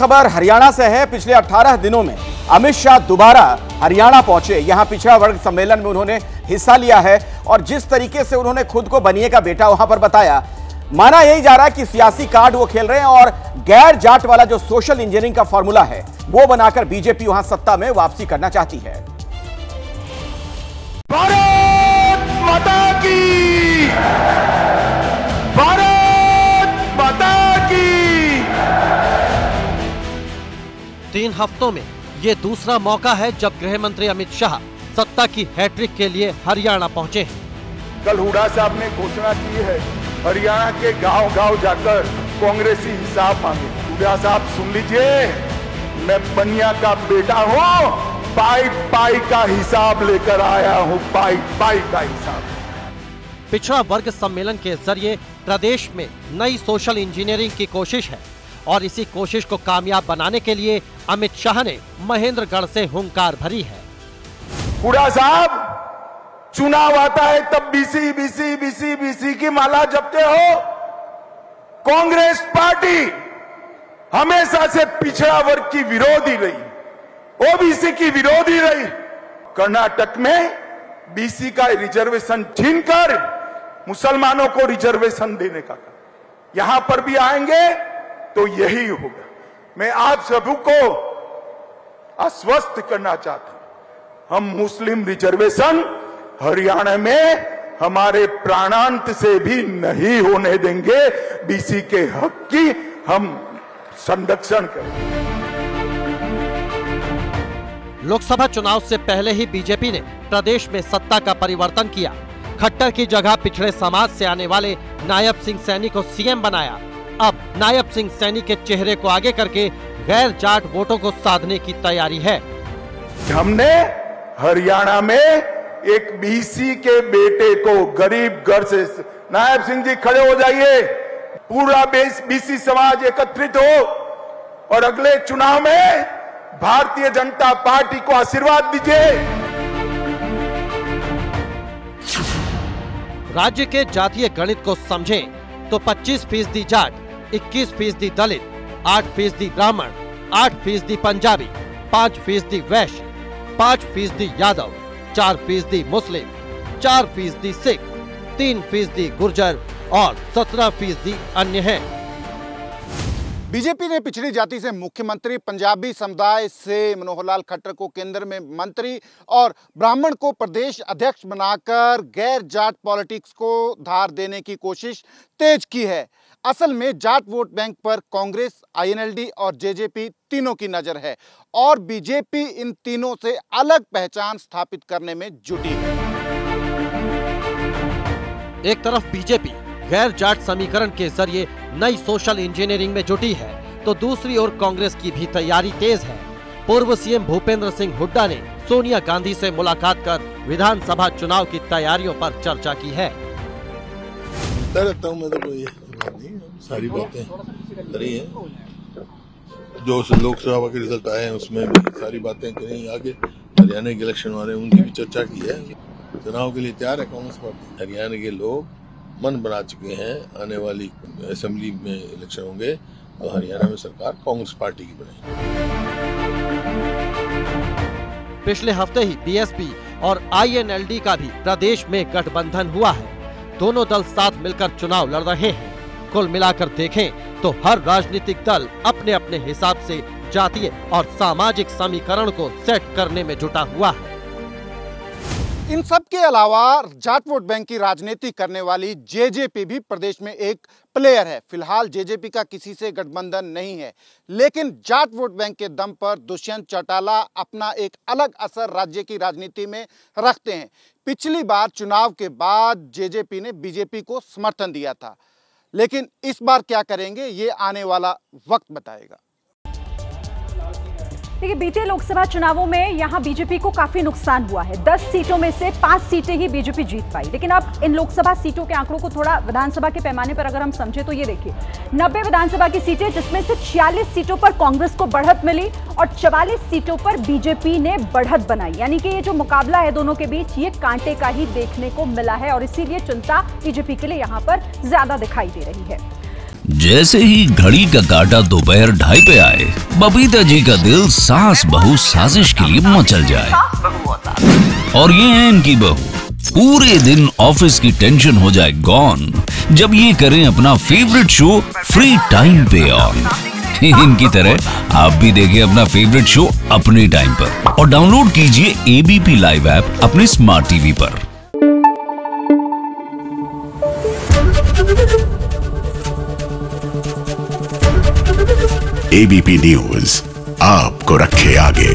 खबर हरियाणा से है। पिछले 18 दिनों में अमित शाह दोबारा हरियाणा पहुंचे। यहां पिछड़ा वर्ग सम्मेलन में उन्होंने हिस्सा लिया है और जिस तरीके से उन्होंने खुद को बनिए का बेटा वहां पर बताया, माना यही जा रहा है कि सियासी कार्ड वो खेल रहे हैं और गैर जाट वाला जो सोशल इंजीनियरिंग का फॉर्मूला है वो बनाकर बीजेपी वहां सत्ता में वापसी करना चाहती है। भारत माता की, भारत माता की। 3 हफ्तों में ये दूसरा मौका है जब गृह मंत्री अमित शाह सत्ता की हैट्रिक के लिए हरियाणा पहुंचे हैं। कल हुड्डा साहब ने घोषणा की है हरियाणा के गांव-गांव जाकर कांग्रेसी हिसाब मांगे। हुड्डा साहब सुन लीजिए, मैं बनिया का बेटा हूं, पाई पाई का हिसाब लेकर आया हूं, पाई पाई का हिसाब। पिछड़ा वर्ग सम्मेलन के जरिए प्रदेश में नई सोशल इंजीनियरिंग की कोशिश है और इसी कोशिश को कामयाब बनाने के लिए अमित शाह ने महेंद्रगढ़ से हुंकार भरी है। हुड्डा साहब, चुनाव आता है तब बीसी बीसी बीसी बीसी की माला जपते हो। कांग्रेस पार्टी हमेशा से पिछड़ा वर्ग की विरोधी रही, ओबीसी की विरोधी रही। कर्नाटक में बीसी का रिजर्वेशन छीनकर मुसलमानों को रिजर्वेशन देने का काम। यहां पर भी आएंगे तो यही होगा। मैं आप सभी को आश्वस्त करना चाहता हूं, हम मुस्लिम रिजर्वेशन हरियाणा में हमारे प्राणांत से भी नहीं होने देंगे। बीसी के हक की हम संरक्षण करेंगे। लोकसभा चुनाव से पहले ही बीजेपी ने प्रदेश में सत्ता का परिवर्तन किया। खट्टर की जगह पिछड़े समाज से आने वाले नायब सिंह सैनी को सीएम बनाया। अब नायब सिंह सैनी के चेहरे को आगे करके गैर जाट वोटों को साधने की तैयारी है। हमने हरियाणा में एक बीसी के बेटे को गरीब घर से, नायब सिंह जी खड़े हो जाइए, पूरा बीसी समाज एकत्रित हो और अगले चुनाव में भारतीय जनता पार्टी को आशीर्वाद दीजिए। राज्य के जातीय गणित को समझें तो 25% जाट, 21% दलित, 8% ब्राह्मण, 8% पंजाबी, 5% वैश्य, 5% यादव, 4% मुस्लिम, 4% सिख, 3% गुर्जर और 17% अन्य हैं। बीजेपी ने पिछड़ी जाति से मुख्यमंत्री, पंजाबी समुदाय से मनोहर लाल खट्टर को केंद्र में मंत्री और ब्राह्मण को प्रदेश अध्यक्ष बनाकर गैर जाट पॉलिटिक्स को धार देने की कोशिश तेज की है। असल में जाट वोट बैंक पर कांग्रेस, आईएनएलडी और जेजेपी तीनों की नजर है और बीजेपी इन तीनों से अलग पहचान स्थापित करने में जुटी है। एक तरफ बीजेपी गैर जाट समीकरण के जरिए नई सोशल इंजीनियरिंग में जुटी है तो दूसरी ओर कांग्रेस की भी तैयारी तेज है। पूर्व सीएम भूपेंद्र सिंह हुड्डा ने सोनिया गांधी से मुलाकात कर विधानसभा चुनाव की तैयारियों पर चर्चा की है। रहता हूँ मैं तो कोई बात नहीं, सारी बातें करी है, जो लोकसभा के रिजल्ट आए हैं उसमें भी सारी बातें करी। आगे हरियाणा के इलेक्शन वाले उनकी भी चर्चा की है। चुनाव के लिए तैयार है कांग्रेस पार्टी। हरियाणा के लोग मन बना चुके हैं, आने वाली असेंबली में इलेक्शन होंगे तो हरियाणा में सरकार कांग्रेस पार्टी की बनेगी। पिछले हफ्ते ही बीएसपी और आईएनएलडी का भी प्रदेश में गठबंधन हुआ है। दोनों दल साथ मिलकर चुनाव लड़ रहे हैं। कुल मिलाकर देखें तो हर राजनीतिक दल अपने अपने हिसाब से जातीय और सामाजिक समीकरण को सेट करने में जुटा हुआ है। इन सब के अलावा जाट वोट बैंक की राजनीति करने वाली जेजेपी भी प्रदेश में एक प्लेयर है। फिलहाल जेजेपी का किसी से गठबंधन नहीं है, लेकिन जाट वोट बैंक के दम पर दुष्यंत चौटाला अपना एक अलग असर राज्य की राजनीति में रखते हैं। पिछली बार चुनाव के बाद जेजेपी ने बीजेपी को समर्थन दिया था, लेकिन इस बार क्या करेंगे ये आने वाला वक्त बताएगा। देखिए, बीते लोकसभा चुनावों में यहां बीजेपी को काफी नुकसान हुआ है। 10 सीटों में से 5 सीटें ही बीजेपी जीत पाई। लेकिन अब इन लोकसभा सीटों के आंकड़ों को थोड़ा विधानसभा के पैमाने पर अगर हम समझे तो ये देखिए, 90 विधानसभा की सीटें, जिसमें से 46 सीटों पर कांग्रेस को बढ़त मिली और 44 सीटों पर बीजेपी ने बढ़त बनाई। यानी कि ये जो मुकाबला है दोनों के बीच, ये कांटे का ही देखने को मिला है और इसीलिए चिंता बीजेपी के लिए यहां पर ज्यादा दिखाई दे रही है। जैसे ही घड़ी का काटा दोपहर 2:30 पे आए, बबीता जी का दिल सास बहू साजिश के लिए मचल जाए। और ये है इनकी बहू, पूरे दिन ऑफिस की टेंशन हो जाए गॉन जब ये करें अपना फेवरेट शो फ्री टाइम पे ऑन। इनकी तरह आप भी देखें अपना फेवरेट शो अपने टाइम पर और डाउनलोड कीजिए एबीपी लाइव ऐप अपने स्मार्ट टीवी पर। एबीपी न्यूज आपको रखे आगे।